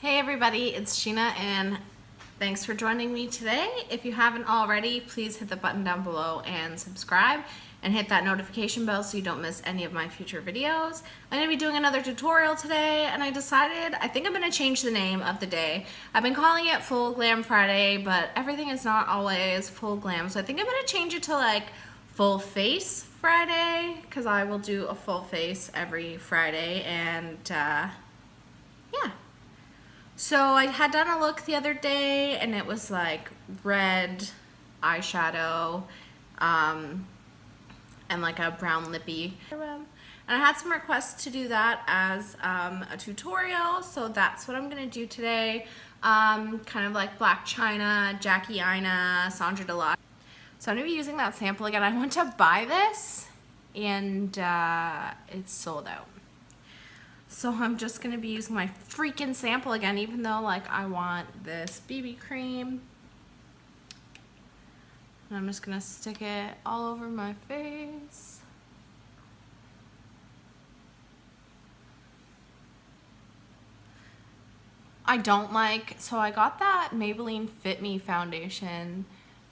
Hey everybody, it's Sheena and thanks for joining me today. If you haven't already, please hit the button down below and subscribe and hit that notification bell so you don't miss any of my future videos. I'm going to be doing another tutorial today and I decided I think I'm going to change the name of the day. I've been calling it Full Glam Friday, but everything is not always full glam, so I think I'm going to change it to like Full Face Friday because I will do a full face every Friday and yeah. So I had done a look the other day and it was like red eyeshadow and like a brown lippy. And I had some requests to do that as a tutorial, so that's what I'm going to do today. Kind of like Black China, Jackie Aina, Sandra Delight. So I'm going to be using that sample again. I went to buy this and it's sold out. So I'm just going to be using my freaking sample again, even though like I want this BB cream. And I'm just going to stick it all over my face. I don't like, so I got that Maybelline Fit Me foundation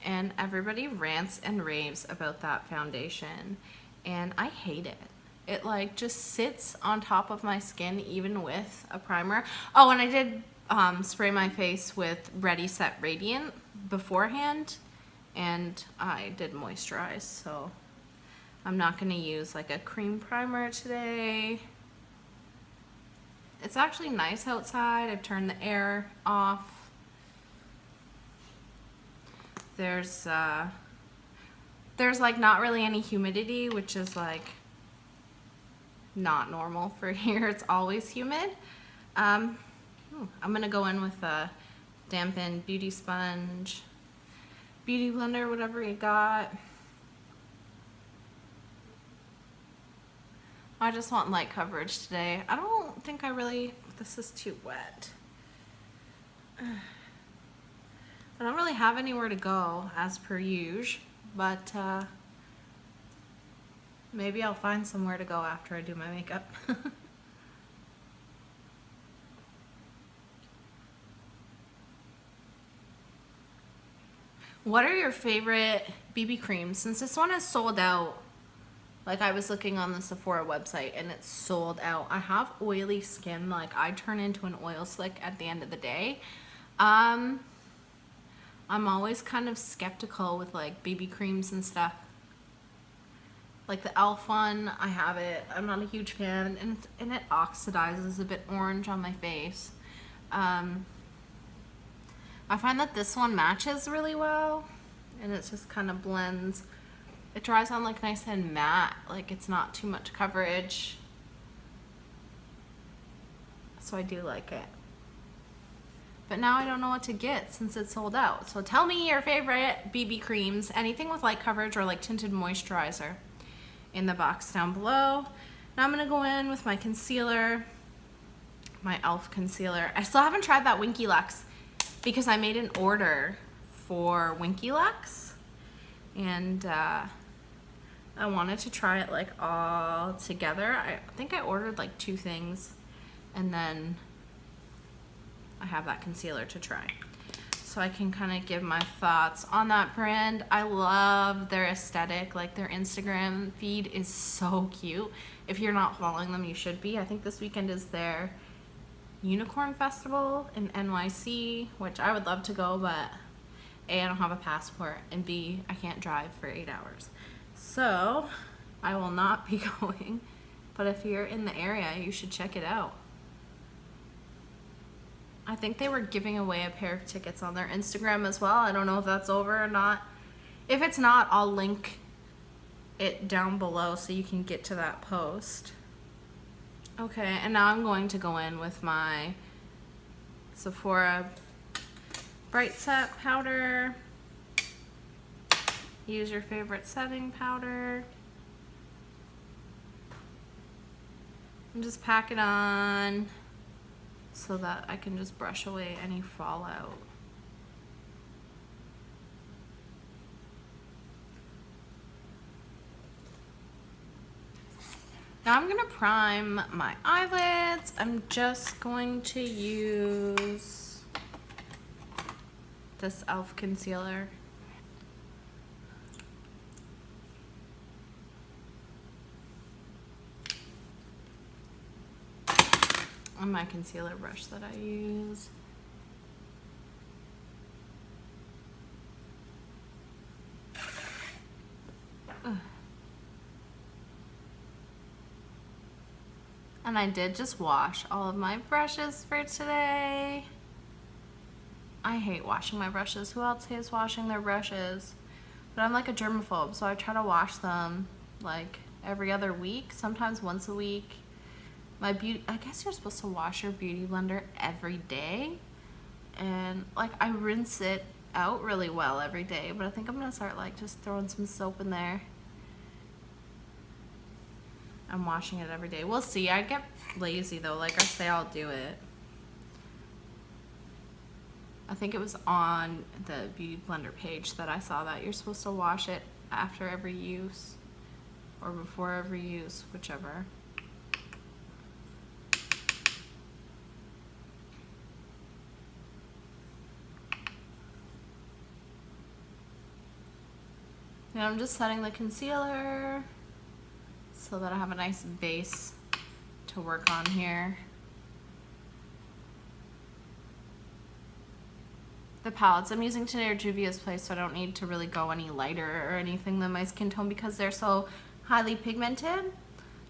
and everybody rants and raves about that foundation and I hate it. It like just sits on top of my skin even with a primer. Oh, and I did spray my face with Ready Set Radiant beforehand and I did moisturize, so I'm not going to use like a cream primer today. It's actually nice outside. I've turned the air off. There's like not really any humidity, which is like not normal for here. It's always humid. I'm gonna go in with a dampened beauty sponge, beauty blender, whatever you got. I just want light coverage today. I don't think I really, this is too wet. I don't really have anywhere to go as per usual, but maybe I'll find somewhere to go after I do my makeup. What are your favorite BB creams? Since this one is sold out, like I was looking on the Sephora website and it's sold out. I have oily skin, like I turn into an oil slick at the end of the day. I'm always kind of skeptical with like BB creams and stuff. Like the e.l.f. one, I have it. I'm not a huge fan, and it oxidizes a bit orange on my face. I find that this one matches really well, and it just kind of blends. It dries on like nice and matte, like it's not too much coverage. So I do like it. But now I don't know what to get since it's sold out. So tell me your favorite BB creams, anything with light coverage or like tinted moisturizer in the box down below. Now I'm gonna go in with my concealer, my e.l.f. concealer. I still haven't tried that Winky Lux because I made an order for Winky Lux and I wanted to try it like all together. I think I ordered like 2 things and then I have that concealer to try. So I can kind of give my thoughts on that brand. I love their aesthetic, like their Instagram feed is so cute. If you're not following them, you should be. I think this weekend is their Unicorn Festival in NYC, which I would love to go, but A, I don't have a passport, and B, I can't drive for 8 hours. So I will not be going, but if you're in the area, you should check it out. I think they were giving away a pair of tickets on their Instagram as well. I don't know if that's over or not. If it's not, I'll link it down below so you can get to that post. Okay, and now I'm going to go in with my Sephora Bright Set powder. Use your favorite setting powder. And just pack it on so that I can just brush away any fallout. Now I'm gonna prime my eyelids. I'm just going to use this e.l.f. concealer. On my concealer brush that I use. Ugh. And I did just wash all of my brushes for today. I hate washing my brushes. Who else hates washing their brushes? But I'm like a germaphobe, so I try to wash them like every other week, sometimes once a week. I guess you're supposed to wash your beauty blender every day. And like I rinse it out really well every day, but I think I'm gonna start like just throwing some soap in there. I'm washing it every day. We'll see. I get lazy though. Like I say, I'll do it. I think it was on the beauty blender page that I saw that you're supposed to wash it after every use or before every use, whichever. And I'm just setting the concealer so that I have a nice base to work on here. The palettes I'm using today are Juvia's Place, so I don't need to really go any lighter or anything than my skin tone because they're so highly pigmented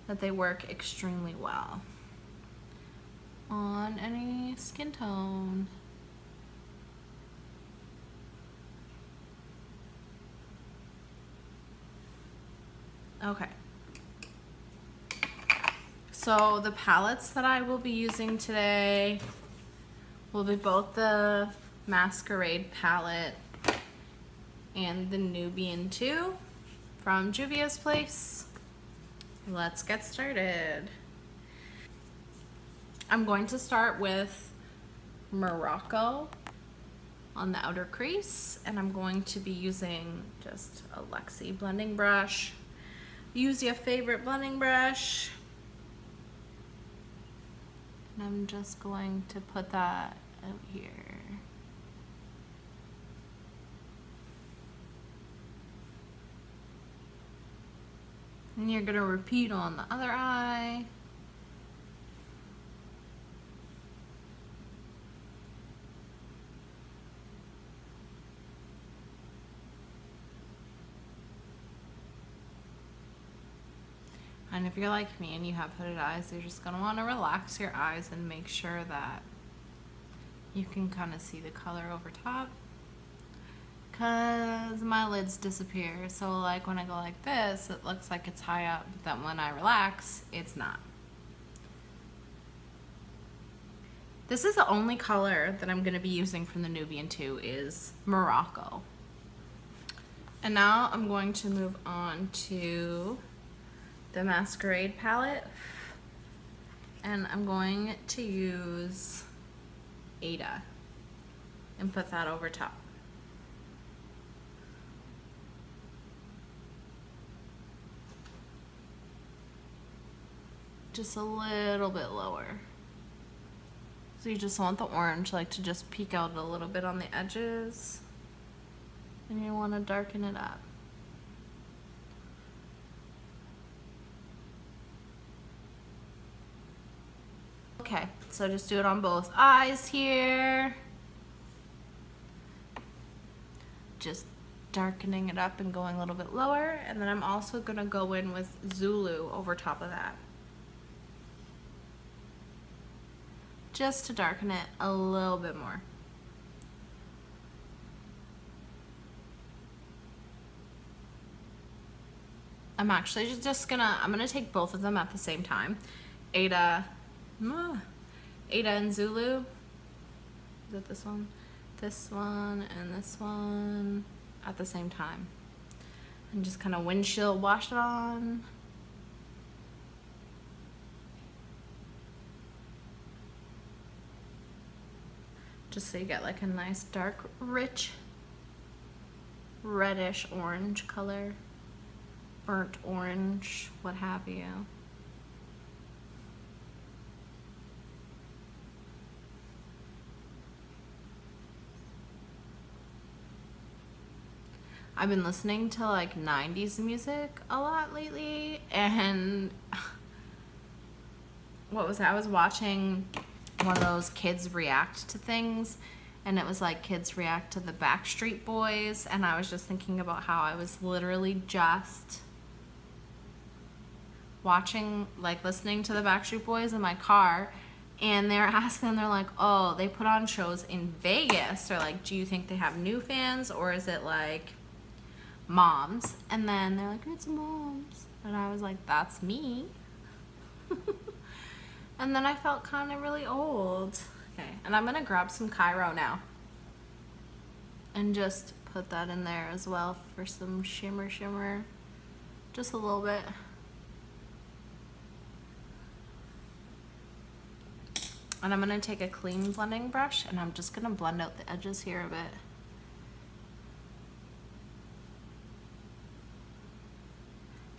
that they work extremely well on any skin tone. Okay. So the palettes that I will be using today will be both the Masquerade palette and the Nubian 2 from Juvia's Place. Let's get started. I'm going to start with Morocco on the outer crease, and I'm going to be using just a Luxie blending brush. Use your favorite blending brush. And I'm just going to put that out here. And you're gonna repeat on the other eye. And if you're like me and you have hooded eyes, you're just gonna wanna relax your eyes and make sure that you can kind of see the color over top. Cause my lids disappear. So like when I go like this, it looks like it's high up, but then when I relax, it's not. This is the only color that I'm gonna be using from the Nubian 2 is Morocco. And now I'm going to move on to the Masquerade palette, and I'm going to use Ada and put that over top. Just a little bit lower. So you just want the orange like to just peek out a little bit on the edges, and you want to darken it up. Okay, so just do it on both eyes here. Just darkening it up and going a little bit lower. And then I'm also gonna go in with Zulu over top of that. Just to darken it a little bit more. I'm actually just gonna, I'm gonna take both of them at the same time. Ada and Zulu. Is it this one? This one and this one at the same time. And just kind of windshield wash it on. Just so you get like a nice dark, rich, reddish orange color. Burnt orange, what have you. I've been listening to like 90s music a lot lately, and what was that? I was watching one of those kids react to things, and it was like kids react to the Backstreet Boys, and I was just thinking about how I was literally just watching, like listening to the Backstreet Boys in my car, and they're asking, they're like, oh, they put on shows in Vegas. They're like, do you think they have new fans, or is it like moms? And then they're like, it's moms. And I was like, that's me. And then I felt kind of really old. Okay, and I'm gonna grab some Cairo now and just put that in there as well for some shimmer, just a little bit. And I'm gonna take a clean blending brush, and I'm just gonna blend out the edges here a bit.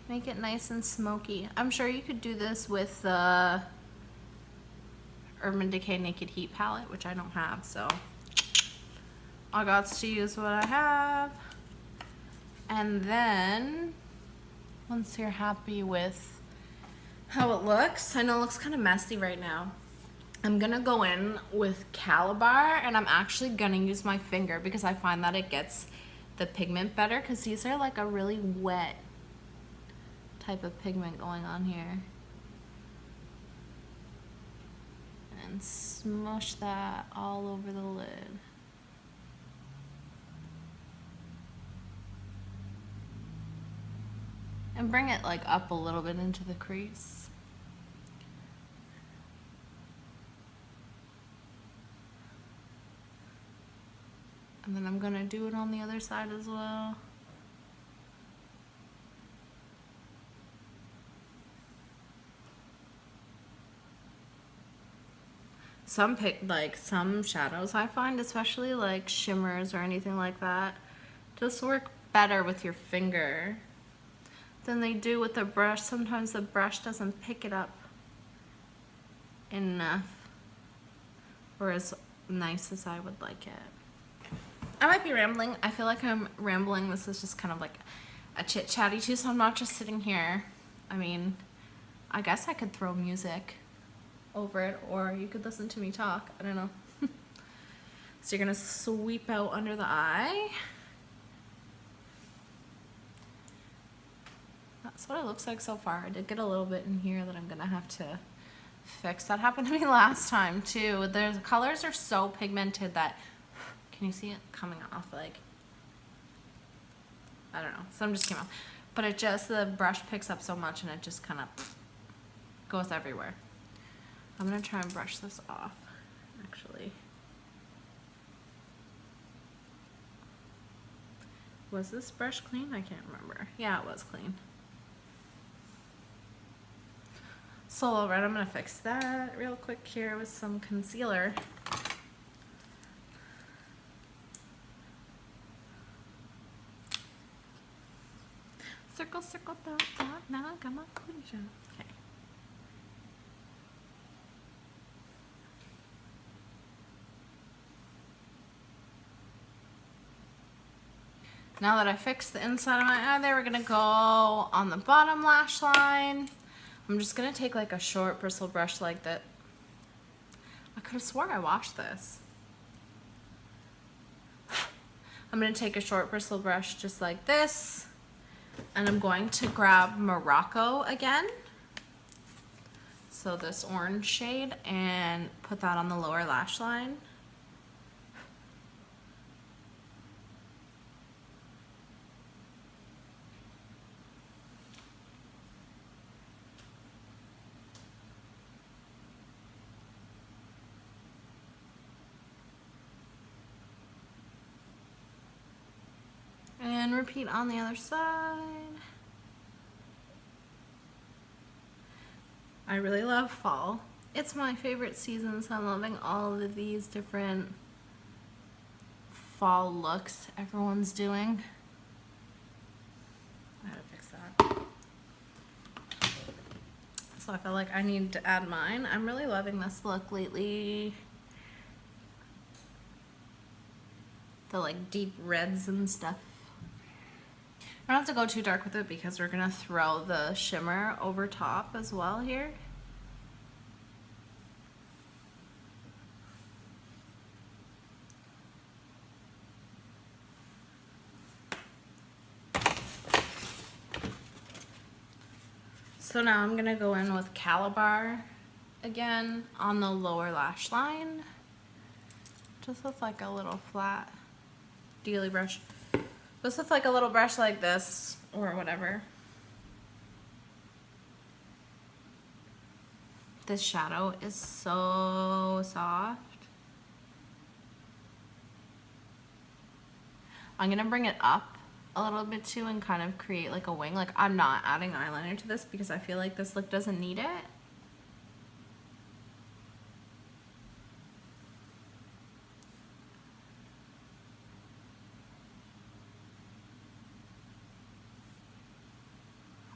Make it nice and smoky. I'm sure you could do this with the Urban Decay Naked Heat palette, which I don't have, so I got to use what I have. And then once you're happy with how it looks, I know it looks kind of messy right now, I'm gonna go in with Calabar, and I'm actually gonna use my finger because I find that it gets the pigment better, because these are like a really wet type of pigment going on here. And smush that all over the lid. And bring it like up a little bit into the crease. And then I'm gonna do it on the other side as well. Some shadows I find, especially like shimmers or anything like that, just work better with your finger than they do with the brush. Sometimes the brush doesn't pick it up enough, or as nice as I would like it. I might be rambling. I feel like I'm rambling. This is just kind of like a chit-chatty too, so I'm not just sitting here. I mean, I guess I could throw music over it, or you could listen to me talk. I don't know. So you're gonna sweep out under the eye. That's what it looks like so far. I did get a little bit in here that I'm gonna have to fix. That happened to me last time too. The colors are so pigmented that, can you see it coming off? Like, I don't know, some just came off, but it just, the brush picks up so much and it just kind of goes everywhere. I'm gonna try and brush this off, actually. Was this brush clean? I can't remember. Yeah, it was clean. Solo Red, I'm gonna fix that real quick here with some concealer. Circle, circle, dot, dot, now I got my conclusion. Okay. Now that I fixed the inside of my eye there, we're gonna go on the bottom lash line. I'm just gonna take like a short bristle brush like that. I could have swore I washed this. I'm gonna take a short bristle brush just like this, and I'm going to grab Morocco again. So this orange shade, and put that on the lower lash line. And repeat on the other side. I really love fall. It's my favorite season, so I'm loving all of these different fall looks everyone's doing. I gotta fix that. So I feel like I need to add mine. I'm really loving this look lately. The like deep reds and stuff. I don't have to go too dark with it because we're gonna throw the shimmer over top as well here. So now I'm gonna go in with Calabar again on the lower lash line. Just with like a little flat dealy brush. Just with like a little brush like this or whatever. This shadow is so soft. I'm gonna bring it up a little bit too and kind of create like a wing. Like I'm not adding eyeliner to this because I feel like this look doesn't need it.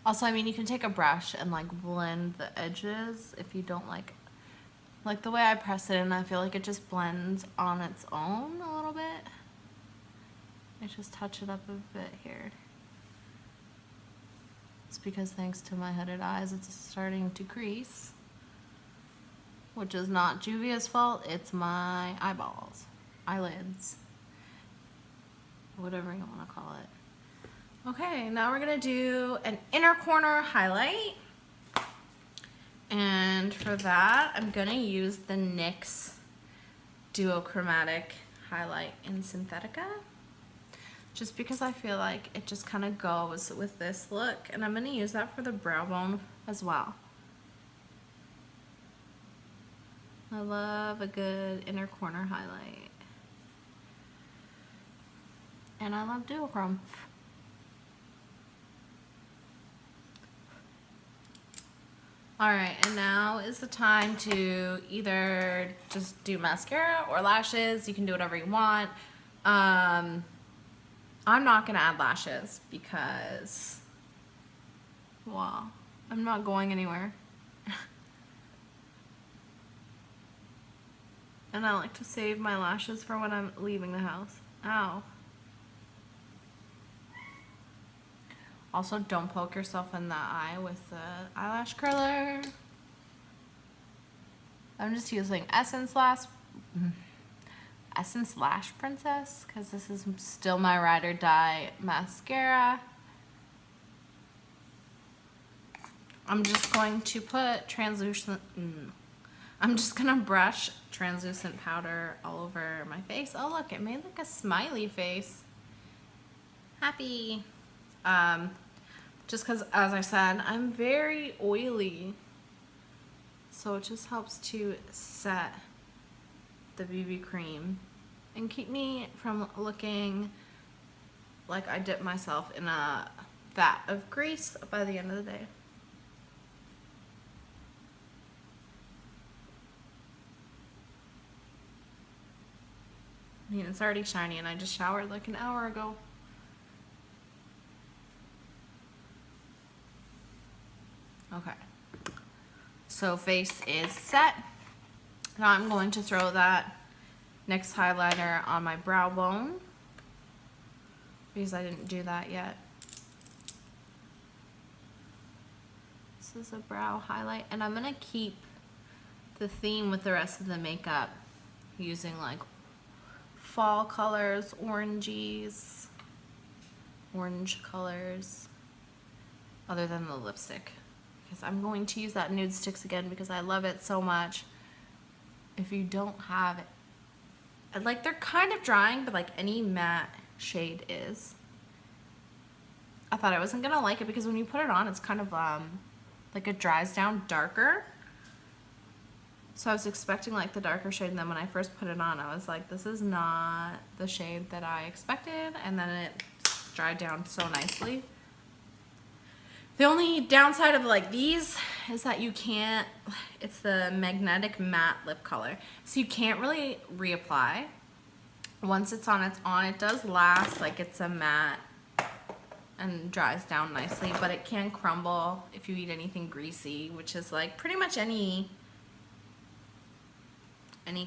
Also, I mean, you can take a brush and like blend the edges if you don't like the way I press it in. I feel like it just blends on its own a little bit. I just touch it up a bit here. It's because thanks to my hooded eyes, it's starting to crease, which is not Juvia's fault. It's my eyeballs, eyelids, whatever you want to call it. Okay, now we're gonna do an inner corner highlight. And for that, I'm gonna use the NYX Chromatic highlight in Synthetica. Just because I feel like it just kind of goes with this look. And I'm gonna use that for the brow bone as well. I love a good inner corner highlight. And I love duochrome. Alright, and now is the time to either just do mascara or lashes. You can do whatever you want. I'm not going to add lashes because, well, I'm not going anywhere. And I like to save my lashes for when I'm leaving the house. Ow. Also, don't poke yourself in the eye with the eyelash curler. I'm just using Essence Lash Princess because this is still my ride or die mascara. I'm just going to put I'm just gonna brush translucent powder all over my face. Oh look, it made like a smiley face. Happy. Just because, as I said, I'm very oily, so it just helps to set the BB cream and keep me from looking like I dipped myself in a vat of grease by the end of the day. I mean, it's already shiny and I just showered like an hour ago. Okay, so face is set. Now I'm going to throw that NYX highlighter on my brow bone because I didn't do that yet. This is a brow highlight, and I'm gonna keep the theme with the rest of the makeup using like fall colors, orange colors, other than the lipstick. Because I'm going to use that Nudestix again because I love it so much. If you don't have it, like they're kind of drying, but like any matte shade is. I thought I wasn't gonna like it because when you put it on, it's kind of like it dries down darker. So I was expecting like the darker shade, and then when I first put it on, I was like, this is not the shade that I expected, and then it dried down so nicely. The only downside of like these is that you can't, it's the magnetic matte lip color, so you can't really reapply. Once it's on, it does last, like it's a matte and dries down nicely, but it can crumble if you eat anything greasy, which is like pretty much any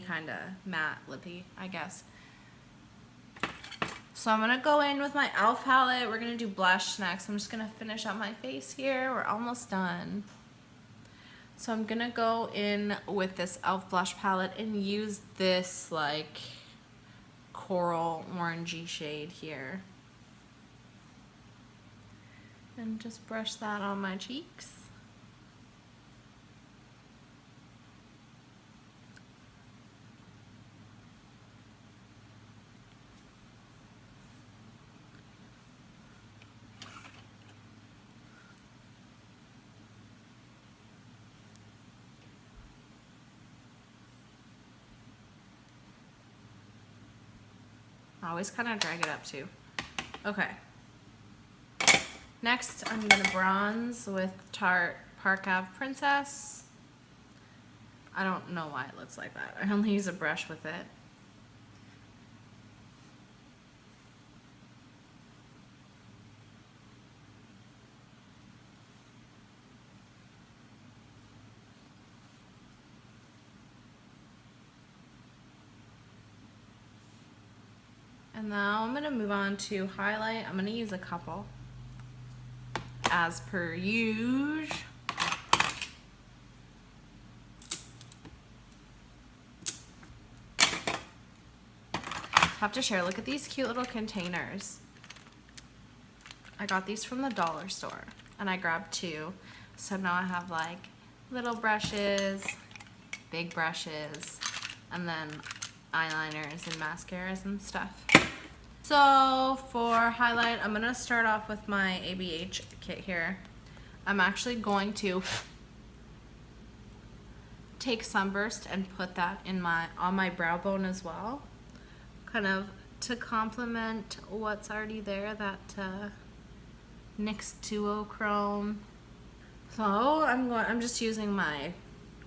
kind of matte lippy, I guess. So I'm gonna go in with my e.l.f. palette. We're gonna do blush next. I'm just gonna finish up my face here. We're almost done. So I'm gonna go in with this e.l.f. blush palette and use this like coral orangey shade here. And just brush that on my cheeks. I always kind of drag it up too. Okay. Next, I'm gonna bronze with Tarte Parke Princess. I don't know why it looks like that. I only use a brush with it. And now I'm gonna move on to highlight. I'm gonna use a couple, as per usual. Have to share, look at these cute little containers. I got these from the dollar store and I grabbed 2. So now I have like little brushes, big brushes, and then eyeliners and mascaras and stuff. So for highlight, I'm gonna start off with my ABH kit here. I'm actually going to take Sunburst and put that in on my brow bone as well, kind of to complement what's already there, that NYX Duochrome. So I'm just using my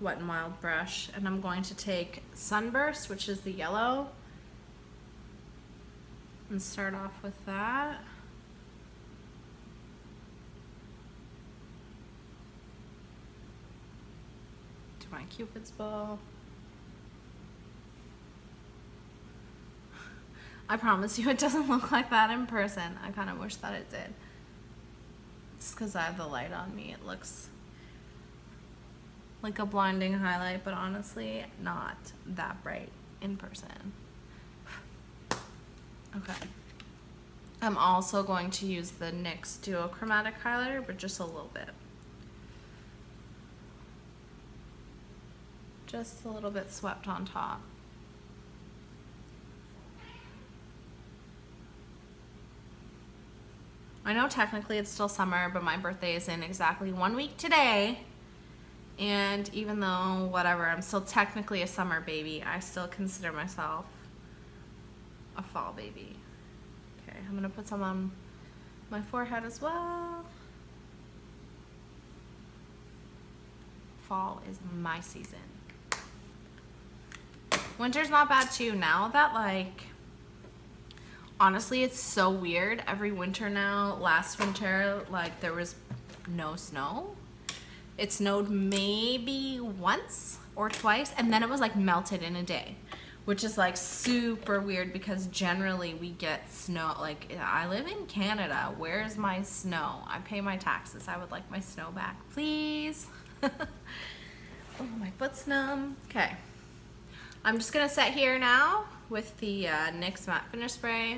Wet n Wild brush, and I'm going to take Sunburst, which is the yellow, and start off with that. To my Cupid's bow. I promise you it doesn't look like that in person. I kind of wish that it did. It's because I have the light on me. It looks like a blinding highlight, but honestly not that bright in person. Okay. I'm also going to use the NYX Chromatic highlighter, but just a little bit. Just a little bit swept on top. I know technically it's still summer, but my birthday is in exactly 1 week today. And even though, whatever, I'm still technically a summer baby, I still consider myself a fall baby. Okay, I'm gonna put some on my forehead as well. Fall is my season. Winter's not bad too. Now that, like, honestly, it's so weird. Every winter now, last winter, like, there was no snow. It snowed maybe once or twice, and then it was like melted in a day, which is like super weird because generally we get snow. Like, I live in Canada. Where's my snow? I pay my taxes. I would like my snow back, please. Oh, my foot's numb. Okay. I'm just gonna sit here now with the NYX Matte Finish Spray.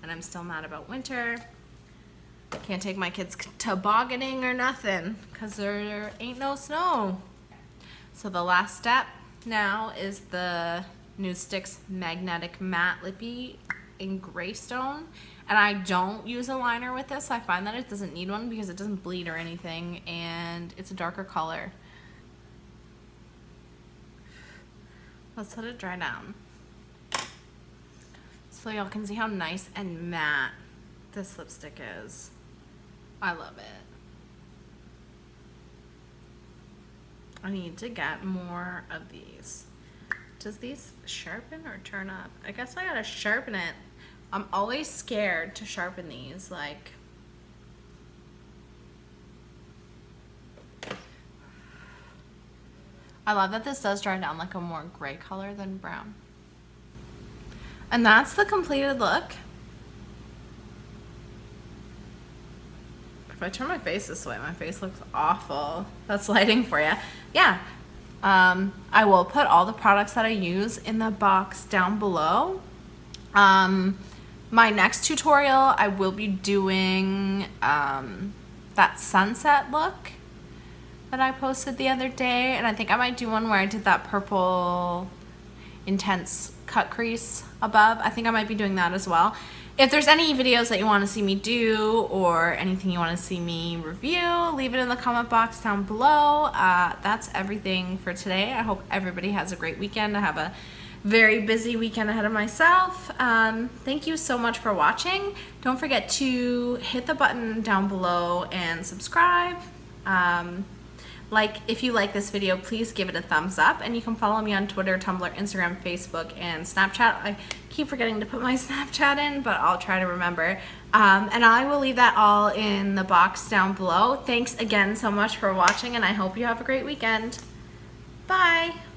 And I'm still mad about winter. Can't take my kids tobogganing or nothing because there ain't no snow. So the last step now is the Nudestix Magnetic Matte Lippy in Greystone. And I don't use a liner with this. I find that it doesn't need one because it doesn't bleed or anything, and it's a darker color. Let's let it dry down so y'all can see how nice and matte this lipstick is. I love it. I need to get more of these. Does these sharpen or turn up? I guess I gotta sharpen it. I'm always scared to sharpen these. Like, I love that this does dry down like a more gray color than brown. And that's the completed look. If I turn my face this way, my face looks awful. That's lighting for you. Yeah. I will put all the products that I use in the box down below. My next tutorial, I will be doing that sunset look that I posted the other day. And I think I might do one where I did that purple intense cut crease above. I think I might be doing that as well. If there's any videos that you want to see me do or anything you want to see me review, leave it in the comment box down below. That's everything for today. I hope everybody has a great weekend. I have a very busy weekend ahead of myself. Thank you so much for watching. Don't forget to hit the button down below and subscribe. If you like this video, please give it a thumbs up, and you can follow me on Twitter, Tumblr, Instagram, Facebook, and Snapchat. I keep forgetting to put my Snapchat in, but I'll try to remember. And I will leave that all in the box down below. Thanks again so much for watching, and I hope you have a great weekend. Bye!